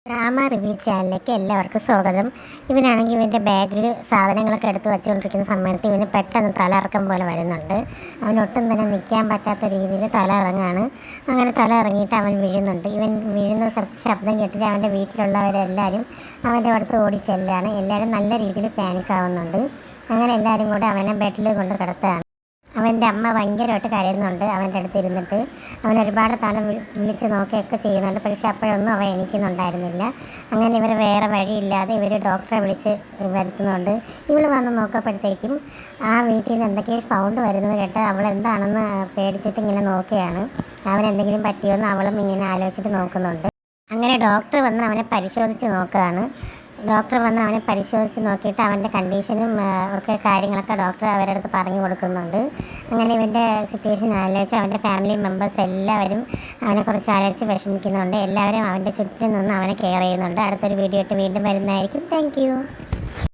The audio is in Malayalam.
ഡ്രാമ റിവ്യൂ ചാനലിലേക്ക് എല്ലാവർക്കും സ്വാഗതം. ഇവനാണെങ്കിൽ ഇവൻ്റെ ബാഗിൽ സാധനങ്ങളൊക്കെ എടുത്ത് വെച്ചുകൊണ്ടിരിക്കുന്ന സമയത്ത് ഇവന് പെട്ടെന്ന് തലയിറക്കം പോലെ വരുന്നുണ്ട്. അവനൊട്ടും തന്നെ നിൽക്കാൻ പറ്റാത്ത രീതിയിൽ തല ഇറങ്ങാണ്. അങ്ങനെ തല ഇറങ്ങിയിട്ട് അവൻ വീഴുന്നുണ്ട്. ഇവൻ വീഴുന്ന ശബ്ദം കേട്ടിട്ട് അവൻ്റെ വീട്ടിലുള്ളവരെല്ലാവരും അവൻ്റെ അടുത്ത് ഓടി ചെല്ലുകയാണ്. എല്ലാവരും നല്ല രീതിയിൽ പാനിക്കാവുന്നുണ്ട്. അങ്ങനെ എല്ലാവരും കൂടെ അവനെ ബെഡിൽ കൊണ്ട് കിടത്തുകയാണ്. അവൻ്റെ അമ്മ ഭയങ്കരമായിട്ട് കരയുന്നുണ്ട്. അവൻ്റെ അടുത്ത് ഇരുന്നിട്ട് അവൻ ഒരുപാട് തവണ വിളിച്ച് നോക്കുകയൊക്കെ ചെയ്യുന്നുണ്ട്. പക്ഷേ അപ്പോഴൊന്നും അവൻ എണീക്കുന്നുണ്ടായിരുന്നില്ല. അങ്ങനെ ഇവർ വേറെ വഴിയില്ലാതെ ഇവർ ഡോക്ടറെ വിളിച്ച് വരുത്തുന്നുണ്ട്. ഇവൾ വന്ന് നോക്കുമ്പോഴത്തേക്കും ആ വീട്ടിൽ നിന്ന് എന്തൊക്കെയോ സൗണ്ട് വരുന്നത് കേട്ട് അവൾ എന്താണെന്ന് പേടിച്ചിട്ട് ഇങ്ങനെ നോക്കുകയാണ്. അവനെന്തെങ്കിലും പറ്റിയോന്ന് അവളും ഇങ്ങനെ ആലോചിച്ചിട്ട് നോക്കുന്നുണ്ട്. അങ്ങനെ ഡോക്ടർ വന്ന് അവനെ പരിശോധിച്ച് നോക്കുകയാണ്. ഡോക്ടർ വന്ന് അവനെ പരിശോധിച്ച് നോക്കിയിട്ട് അവൻ്റെ കണ്ടീഷനും ഒക്കെ കാര്യങ്ങളൊക്കെ ഡോക്ടർ അവരുടെ അടുത്ത് പറഞ്ഞു കൊടുക്കുന്നുണ്ട്. അങ്ങനെ ഇവൻ്റെ സിറ്റുവേഷൻ ആലോചിച്ച് അവൻ്റെ ഫാമിലി മെമ്പേഴ്സ് എല്ലാവരും അവനെക്കുറിച്ച് ആലോചിച്ച് വിഷമിക്കുന്നുണ്ട്. എല്ലാവരും അവൻ്റെ ചുറ്റും നിന്ന് അവനെ കെയർ ചെയ്യുന്നുണ്ട്. അടുത്തൊരു വീഡിയോ ആയിട്ട് വീണ്ടും വരുന്നതായിരിക്കും. താങ്ക്